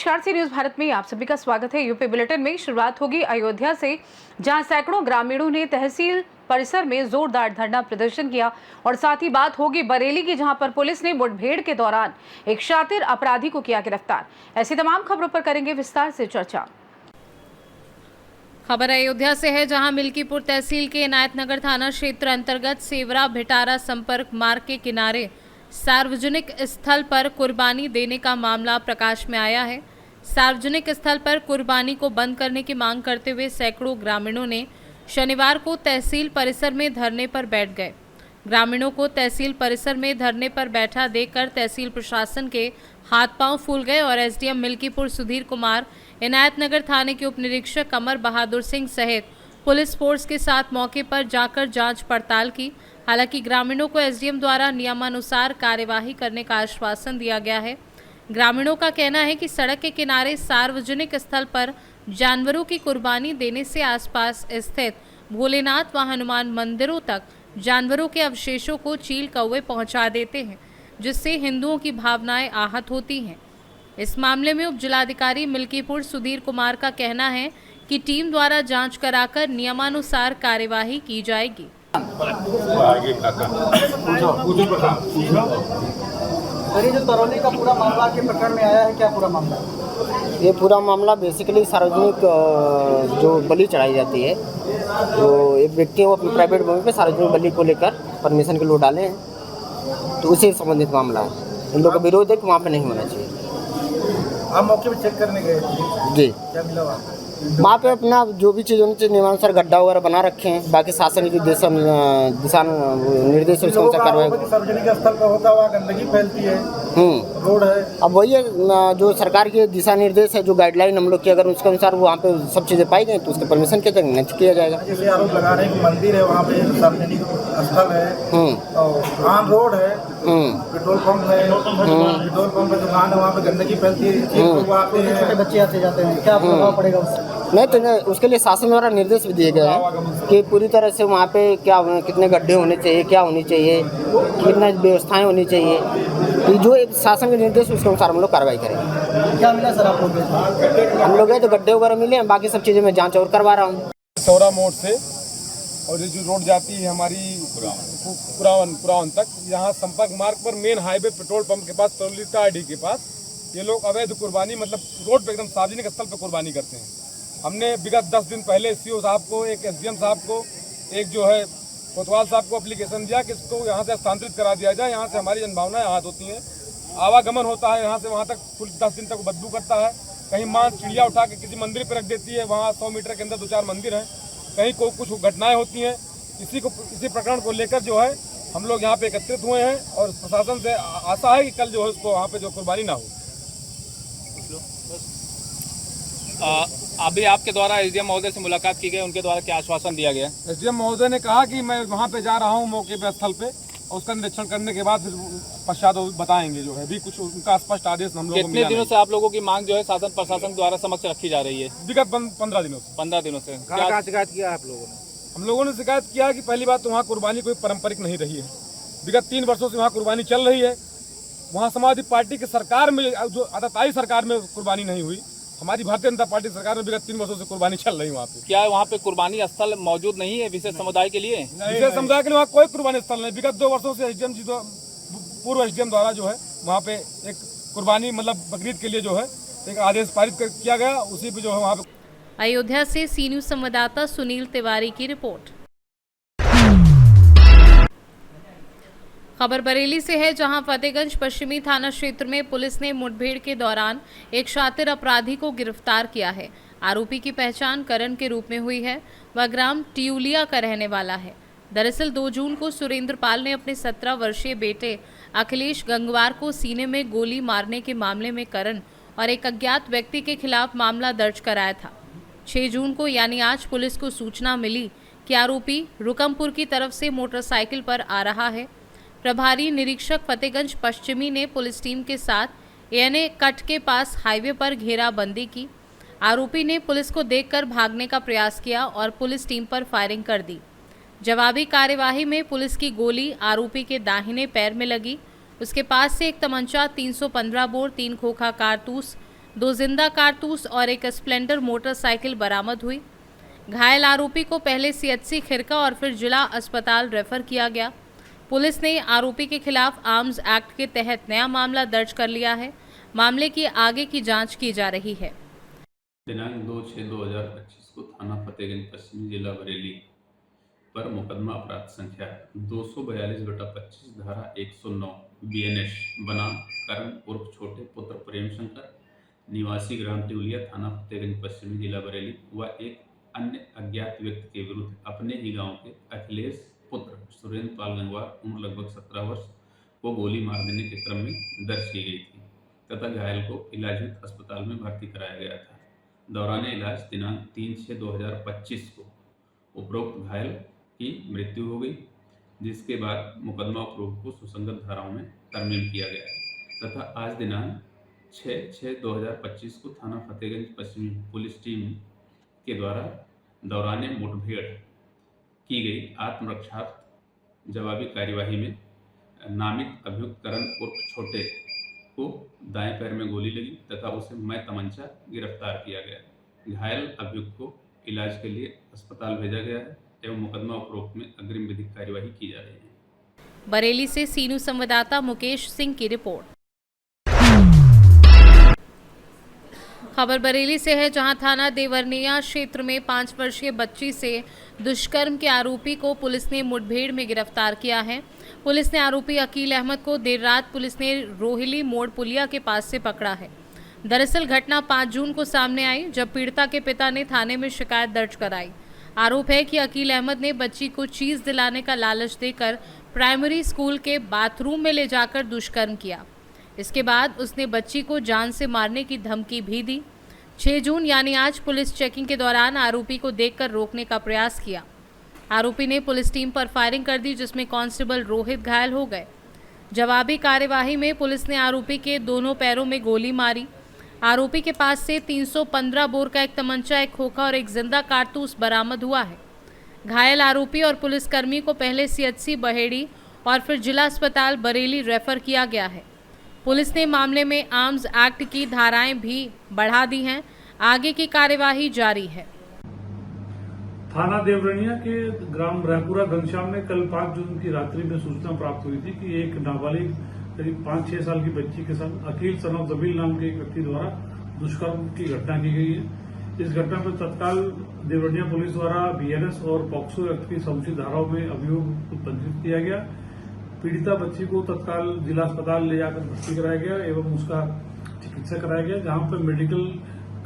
नमस्कार, सी न्यूज भारत में आप सभी का स्वागत है। यूपी बुलेटिन में शुरुआत होगी अयोध्या से, जहां सैकड़ों ग्रामीणों ने तहसील परिसर में जोरदार धरना प्रदर्शन किया। और साथ ही बात होगी बरेली की, जहां पर पुलिस ने मुठभेड़ के दौरान एक शातिर अपराधी को किया गिरफ्तार। ऐसी तमाम खबरों पर करेंगे विस्तार से चर्चा। खबर अयोध्या से है, जहां मिल्कीपुर तहसील के इनायतनगर थाना क्षेत्र अंतर्गत सेवरा भिटारा संपर्क मार्ग के किनारे सार्वजनिक स्थल पर कुर्बानी देने का मामला प्रकाश में आया है। सार्वजनिक स्थल पर कुर्बानी को बंद करने की मांग करते हुए सैकड़ों ग्रामीणों ने शनिवार को तहसील परिसर में धरने पर बैठ गए। ग्रामीणों को तहसील परिसर में धरने पर बैठा देखकर तहसील प्रशासन के हाथ पांव फूल गए और एसडीएम मिल्कीपुर सुधीर कुमार, इनायतनगर थाने के उप निरीक्षक कमर बहादुर सिंह सहित पुलिस फोर्स के साथ मौके पर जाकर जांच पड़ताल की। हालांकि ग्रामीणों को एसडीएम द्वारा नियमानुसार कार्यवाही करने का आश्वासन दिया गया है। ग्रामीणों का कहना है कि सड़क के किनारे सार्वजनिक स्थल पर जानवरों की कुर्बानी देने से आसपास स्थित भोलेनाथ व हनुमान मंदिरों तक जानवरों के अवशेषों को चील कौवे पहुंचा देते हैं, जिससे हिंदुओं की भावनाएं आहत होती हैं। इस मामले में उप जिलाधिकारी मिल्कीपुर सुधीर कुमार का कहना है कि टीम द्वारा जांच कराकर नियमानुसार कार्यवाही की जाएगी। ये जो तरौली का पूरा मामला के प्रकरण में आया है, क्या पूरा मामला? ये पूरा मामला बेसिकली सार्वजनिक जो बलि चढ़ाई जाती है, तो एक व्यक्ति है वो अपनी प्राइवेट भूमि पे सार्वजनिक बलि को लेकर परमिशन के लिए डाले हैं, तो उसी से संबंधित मामला है। इन लोगों का विरोध है कि वहाँ पे नहीं होना चाहिए। आप मौके पे चेक करने गए थे? जी, क्या मिला वहाँ पे? वहाँ पे अपना जो भी चीज़ होनी चाहिए नियमानुसार गड्ढा वगैरह बना रखे हैं। बाकी शासन की दिशा निर्देश कार्रवाई। सार्वजनिक स्थल पर होता हुआ गंदगी फैलती है, रोड है। अब वही है, जो सरकार के दिशा निर्देश है, जो गाइडलाइन हम लोग की, अगर उसके अनुसार वहाँ पे सब चीज़ें पाई गई तो उसके परमिशन किया जाएगा, नहीं किया जाएगा। जैसे आरोप लगा रहे हैं कि मंदिर है वहाँ पे, सार्वजनिक स्थल है और आन रोड है, पेट्रोल पंप है, पेट्रोल पंप पे दुकान है, वहाँ पे गंदगी फैलती है, छोटे बच्चे आते जाते हैं, क्या प्रभाव पड़ेगा उससे? नहीं तो उसके लिए शासन द्वारा निर्देश भी दिए गए हैं कि पूरी तरह से वहाँ पे क्या कितने गड्ढे होने चाहिए, क्या होनी चाहिए, कितना व्यवस्थाएं होनी चाहिए, तो जो एक शासन के निर्देश उसके अनुसार हम लोग कार्रवाई करेंगे। क्या मिला सर आप लोग? हम लोग गए तो गड्ढे वगैरह मिले हैं, बाकी सब चीज़ें मैं जाँच और करवा रहा हूँ। सौरा मोड़ से और ये जो रोड जाती है हमारी पुरावन तक, यहाँ संपर्क मार्ग पर मेन हाईवे पेट्रोल पंप के पास, तरौली टाडी के पास, ये लोग अवैध कुर्बानी मतलब रोड पे एकदम सार्वजनिक स्थल पे कुर्बानी करते हैं। हमने विगत 10 दिन पहले सीओ साहब को, एक एसडीएम साहब को, एक जो है कोतवाल साहब को एप्लीकेशन दिया कि इसको यहाँ से स्थानांतरित करा दिया जाए। यहाँ से हमारी जनभावनाएं आहत होती हैं, आवागमन होता है यहाँ से वहाँ तक, कुल 10 दिन तक बदबू करता है। कहीं माँ चिड़िया उठा के किसी मंदिर पर रख देती है, वहाँ 100 मीटर के अंदर 2-4 मंदिर हैं, कहीं को कुछ घटनाएं होती हैं। इसी प्रकरण को लेकर जो है हम लोग यहाँ पे एकत्रित हुए हैं और प्रशासन से आशा है कि कल जो है उसको वहाँ पे जो कुर्बानी ना हो। अभी आपके द्वारा एसडीएम महोदय से मुलाकात की गई, उनके द्वारा क्या आश्वासन दिया गया? एसडीएम महोदय ने कहा कि मैं वहाँ पे जा रहा हूँ मौके पे स्थल पे, और उसका निरीक्षण करने के बाद फिर पश्चात बताएंगे। जो है भी कुछ उनका स्पष्ट आदेश हम लोग को मिला। कितने दिनों से आप लोगों की मांग जो है शासन प्रशासन द्वारा समक्ष रखी जा रही है? विगत 15 दिनों से। 15 दिनों से क्या शिकायत किया आप लोगों ने? हम लोगों ने शिकायत किया कि पहली बात तो वहाँ कुर्बानी कोई पारंपरिक नहीं रही है। विगत 3 वर्षों से वहाँ कुर्बानी चल रही है। वहाँ समाजवादी पार्टी की सरकार में, जो आताताई सरकार में कुर्बानी नहीं हुई, हमारी भारतीय जनता पार्टी सरकार में विगत 3 वर्षों से कुर्बानी चल रही है वहाँ पे। क्या वहाँ पे कुर्बानी स्थल मौजूद नहीं है विशेष समुदाय के लिए? विशेष समुदाय के लिए वहाँ कोई कुर्बानी स्थल नहीं। विगत 2 वर्षों से एसडीएम जी, पूर्व एसडीएम द्वारा जो है वहाँ पे एक कुर्बानी मतलब बकरीद के लिए जो है एक आदेश पारित किया गया, उसी पे जो है वहाँ पे। अयोध्या से सी न्यूज संवाददाता सुनील तिवारी की रिपोर्ट। खबर बरेली से है, जहां फतेहगंज पश्चिमी थाना क्षेत्र में पुलिस ने मुठभेड़ के दौरान एक शातिर अपराधी को गिरफ्तार किया है। आरोपी की पहचान करण के रूप में हुई है। वह ग्राम टियूलिया का रहने वाला है। दरअसल 2 जून को सुरेंद्र पाल ने अपने 17 वर्षीय बेटे अखिलेश गंगवार को सीने में गोली मारने के मामले में करण और एक अज्ञात व्यक्ति के खिलाफ मामला दर्ज कराया था। 6 जून को यानी आज पुलिस को सूचना मिली कि आरोपी रुकमपुर की तरफ से मोटरसाइकिल पर आ रहा है। प्रभारी निरीक्षक फतेहगंज पश्चिमी ने पुलिस टीम के साथ एएनए कट के पास हाईवे पर घेराबंदी की। आरोपी ने पुलिस को देखकर भागने का प्रयास किया और पुलिस टीम पर फायरिंग कर दी। जवाबी कार्यवाही में पुलिस की गोली आरोपी के दाहिने पैर में लगी। उसके पास से एक तमंचा, 315 बोर, 3 खोखा कारतूस, 2 जिंदा कारतूस और एक स्प्लेंडर मोटरसाइकिल बरामद हुई। घायल आरोपी को पहले सीएचसी खिरका और फिर जिला अस्पताल रेफर किया गया। पुलिस ने आरोपी के खिलाफ आर्म्स एक्ट के तहत नया मामला दर्ज कर लिया है। मामले की आगे की जांच की जा रही है। दिनांक 2/6/2025 को थाना फतेहगंज पश्चिमी जिला बरेली पर मुकदमा अपराध संख्या 242/25 धारा 109 BNS बनाम करण उर्फ छोटे पुत्र प्रेम शंकर निवासी ग्राम टिवलिया थाना फतेहगंज पश्चिमी जिला बरेली व एक अन्य अज्ञात व्यक्ति के विरुद्ध अपने ही गांव के अखिलेश पुत्र सुरेंद्र पाल गंगवार उम्र लगभग 17 वर्ष को गोली मार देने के क्रम में दर्ज की गई थी तथा घायल को इलाज अस्पताल में भर्ती कराया गया था। दौरान इलाज दिनांक 3/6/2025 को उपरोक्त घायल की मृत्यु हो गई, जिसके बाद मुकदमा उपरोक्त को सुसंगत धाराओं में तरमीम किया गया तथा आज दिनांक 6/6/2025 को थाना फतेहगंज पश्चिमी पुलिस टीम के द्वारा दौरान मुठभेड़ की गई आत्मरक्षार्थ जवाबी कार्यवाही में नामित अभियुक्त करण उर्फ छोटे को दाएं पैर में गोली लगी तथा उसे मैं तमंचा गिरफ्तार किया गया। घायल अभियुक्त को इलाज के लिए अस्पताल भेजा गया है एवं मुकदमा उपरोक्त में अग्रिम विधिक कार्यवाही की जा रही है। बरेली से सीनू संवाददाता मुकेश सिंह की रिपोर्ट। खबर बरेली से है, जहां थाना देवरनिया क्षेत्र में 5 वर्षीय बच्ची से दुष्कर्म के आरोपी को पुलिस ने मुठभेड़ में गिरफ्तार किया है। पुलिस ने आरोपी अकील अहमद को देर रात पुलिस ने रोहिली मोड़ पुलिया के पास से पकड़ा है। दरअसल घटना 5 जून को सामने आई, जब पीड़िता के पिता ने थाने में शिकायत दर्ज कराई। आरोप है कि अकील अहमद ने बच्ची को चीज दिलाने का लालच देकर प्राइमरी स्कूल के बाथरूम में ले जाकर दुष्कर्म किया। इसके बाद उसने बच्ची को जान से मारने की धमकी भी दी। 6 जून यानी आज पुलिस चेकिंग के दौरान आरोपी को देखकर रोकने का प्रयास किया। आरोपी ने पुलिस टीम पर फायरिंग कर दी, जिसमें कांस्टेबल रोहित घायल हो गए। जवाबी कार्यवाही में पुलिस ने आरोपी के दोनों पैरों में गोली मारी। आरोपी के पास से 315 बोर का एक तमंचा, एक खोखा और एक जिंदा कारतूस बरामद हुआ है। घायल आरोपी और पुलिसकर्मी को पहले सीएचसी बहेड़ी और फिर जिला अस्पताल बरेली रेफर किया गया है। पुलिस ने मामले में आर्म्स एक्ट की धाराएं भी बढ़ा दी हैं। आगे की कार्यवाही जारी है। थाना देवरनिया के ग्राम रायपुरा घनश्याम में कल 5 जून की रात्रि में सूचना प्राप्त हुई थी कि एक नाबालिग करीब 5-6 साल की बच्ची के साथ अकील सनफ जमील नाम के एक व्यक्ति द्वारा दुष्कर्म की घटना की गई है। इस घटना पर तत्काल देवरनिया पुलिस द्वारा BNS और पॉक्सो एक्ट की समुचित धाराओं में अभियोग पंजीकृत किया गया। पीड़िता बच्ची को तत्काल जिला अस्पताल ले जाकर भर्ती कराया गया एवं उसका चिकित्सा कराया गया, जहां पर मेडिकल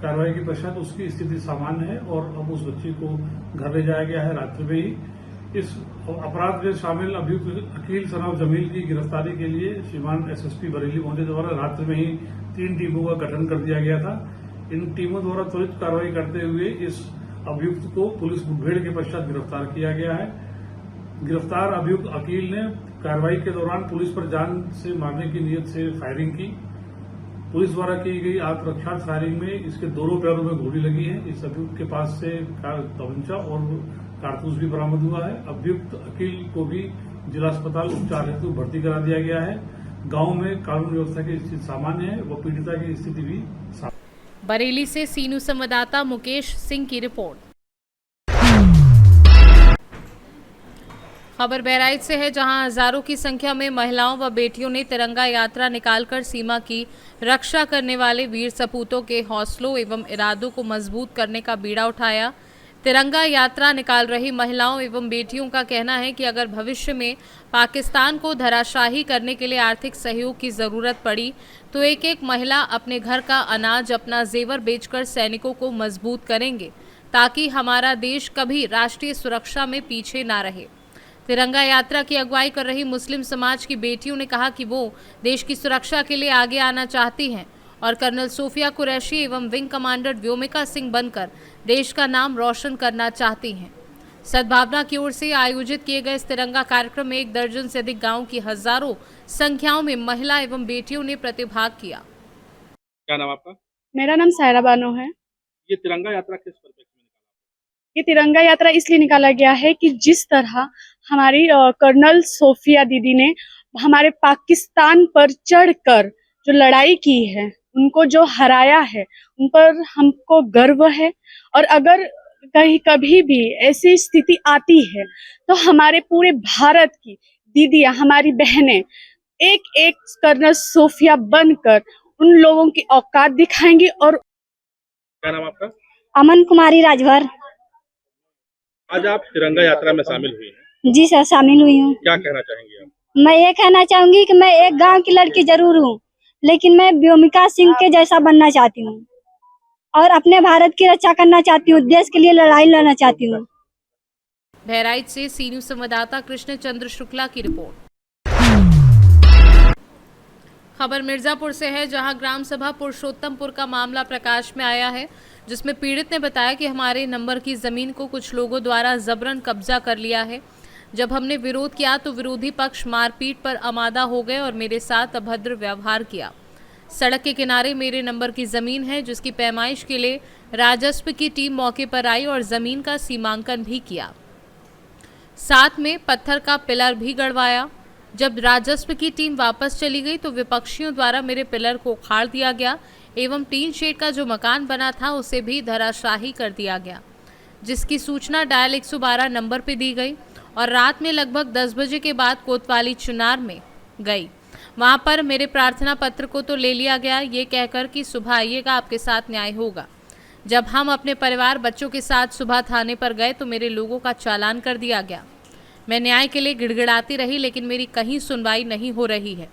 कार्रवाई के पश्चात उसकी स्थिति सामान्य है और अब उस बच्ची को घर ले जाया गया है रात्रि में ही। इस अपराध में शामिल अभियुक्त अकील सनफ जमील की गिरफ्तारी के लिए श्रीमान SSP बरेली महोदय द्वारा रात्रि में ही 3 टीमों का गठन कर दिया गया था। इन टीमों द्वारा त्वरित कार्रवाई करते हुए इस अभियुक्त को पुलिस मुठभेड़ के पश्चात गिरफ्तार किया गया है। गिरफ्तार अभियुक्त अकील ने कार्रवाई के दौरान पुलिस पर जान से मारने की नीयत से फायरिंग की। पुलिस द्वारा की गई आत्मरक्षा फायरिंग में इसके दोनों पैरों में गोली लगी है। इस अभियुक्त के पास से तमंचा और कारतूस भी बरामद हुआ है। अभियुक्त अकील को भी जिला अस्पताल उपचार हेतु भर्ती करा दिया गया है। गांव में कानून व्यवस्था की स्थिति सामान्य है व पीड़िता की स्थिति भी सामान्य। बरेली से सीनू संवाददाता मुकेश सिंह की रिपोर्ट। खबर बहराइच से है, जहां हजारों की संख्या में महिलाओं व बेटियों ने तिरंगा यात्रा निकालकर सीमा की रक्षा करने वाले वीर सपूतों के हौसलों एवं इरादों को मजबूत करने का बीड़ा उठाया। तिरंगा यात्रा निकाल रही महिलाओं एवं बेटियों का कहना है कि अगर भविष्य में पाकिस्तान को धराशाही करने के लिए आर्थिक सहयोग की ज़रूरत पड़ी तो एक एक महिला अपने घर का अनाज, अपना जेवर बेचकर सैनिकों को मजबूत करेंगे, ताकि हमारा देश कभी राष्ट्रीय सुरक्षा में पीछे ना रहे। तिरंगा यात्रा की अगुवाई कर रही मुस्लिम समाज की बेटियों ने कहा कि वो देश की सुरक्षा के लिए आगे आना चाहती हैं और कर्नल सोफिया कुरैशी एवं विंग कमांडर व्योमिका सिंह बनकर देश का नाम रोशन करना चाहती हैं। सद्भावना की ओर से आयोजित किए गए इस तिरंगा कार्यक्रम में 1 दर्जन से अधिक गांव की हजारों संख्याओं में महिला एवं बेटियों ने प्रतिभाग किया। क्या नाम आपका? मेरा नाम सायरा बानो है। ये तिरंगा यात्रा किस परिप्रेक्ष्य में निकाला? ये तिरंगा यात्रा इसलिए निकाला गया है कि जिस तरह हमारी कर्नल सोफिया दीदी ने हमारे पाकिस्तान पर चढ़कर जो लड़ाई की है, उनको जो हराया है उन पर हमको गर्व है। और अगर कहीं कभी भी ऐसी स्थिति आती है तो हमारे पूरे भारत की दीदियां, हमारी बहनें एक एक कर्नल सोफिया बनकर उन लोगों की औकात दिखाएंगी। और क्या नाम आपका? अमन कुमारी राजभर। आज आप तिरंगा यात्रा में शामिल हुई हैं, जी सर, शामिल हुई हूँ। क्या कहना चाहेंगे आप? मैं ये कहना चाहूंगी कि मैं एक गांव की लड़की जरूर हूँ, लेकिन मैं व्योमिका सिंह के जैसा बनना चाहती हूँ और अपने भारत की रक्षा करना चाहती हूँ, देश के लिए लड़ाई लड़ना चाहती हूँ। बहराइच से सी न्यूज संवाददाता कृष्ण चंद्र शुक्ला की रिपोर्ट। खबर मिर्जापुर से है, जहां ग्राम सभा पुरुषोत्तमपुर का मामला प्रकाश में आया है, जिसमें पीड़ित ने बताया कि हमारे नंबर की जमीन को कुछ लोगों द्वारा जबरन कब्जा कर लिया है। जब हमने विरोध किया तो विरोधी पक्ष मारपीट पर आमादा हो गए और मेरे साथ अभद्र व्यवहार किया। सड़क के किनारे मेरे नंबर की जमीन है, जिसकी पैमाइश के लिए राजस्व की टीम मौके पर आई और जमीन का सीमांकन भी किया, साथ में पत्थर का पिलर भी गड़वाया। जब राजस्व की टीम वापस चली गई तो विपक्षियों द्वारा मेरे पिलर को उखाड़ दिया गया एवं टीन शेड का जो मकान बना था उसे भी धराशाही कर दिया गया, जिसकी सूचना डायल 112 नंबर पर दी गई और रात में लगभग 10 बजे के बाद कोतवाली चुनार में गई। वहां पर मेरे प्रार्थना पत्र को तो ले लिया गया, ये कहकर कि सुबह आइएगा, आपके साथ न्याय होगा। जब हम अपने परिवार बच्चों के साथ सुबह थाने पर गए तो मेरे लोगों का चालान कर दिया गया। मैं न्याय के लिए गिड़गिड़ाती रही, लेकिन मेरी कहीं सुनवाई नहीं हो रही है।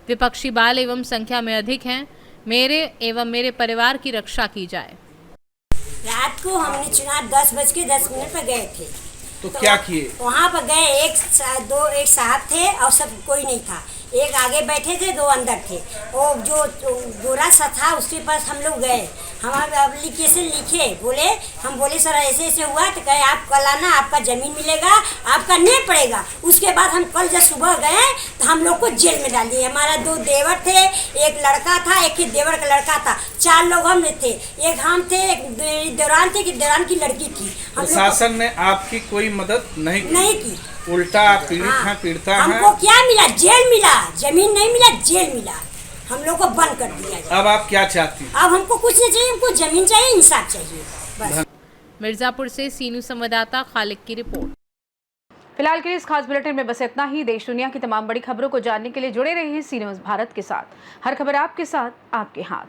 विपक्षी बाल एवं संख्या में अधिक हैं, मेरे एवं मेरे परिवार की रक्षा की जाए। रात को हमने चुनाव 10:10 पर गए थे, तो क्या किए? वहाँ पर गए, एक साहब थे और सब कोई नहीं था। एक आगे बैठे थे, 2 अंदर थे। वो जो गोरा सा था उसके पास हम लोग गए, हमारे एप्लीकेशन लिखे, हम बोले सर ऐसे ऐसे हुआ, तो कहे आप कल आना, आपका ज़मीन मिलेगा, आपका नहीं पड़ेगा। उसके बाद हम कल जब सुबह गए तो हम लोग को जेल में डाल दिए। हमारा 2 देवर थे, एक लड़का था, एक ही देवर का लड़का था, 4 लोग हम थे, एक हम थे, एक दौरान थे, दौरान की लड़की थी। प्रशासन ने आपकी कोई मदद नहीं की? उल्टा पीड़िता है। हमको क्या मिला? जेल मिला, जमीन नहीं मिला, जेल मिला। हम लोग को बंद कर दिया। अब आप क्या चाहती हैं? अब हमको कुछ नहीं चाहिए, हमको जमीन चाहिए, इंसाफ चाहिए बस। मिर्जापुर से सी न्यूज संवाददाता खालिक की रिपोर्ट। फिलहाल के लिए इस खास बुलेटिन में बस इतना ही। देश दुनिया की तमाम बड़ी खबरों को जानने के लिए जुड़े रहिए सी न्यूज भारत के साथ। हर खबर आपके साथ, आपके हाथ।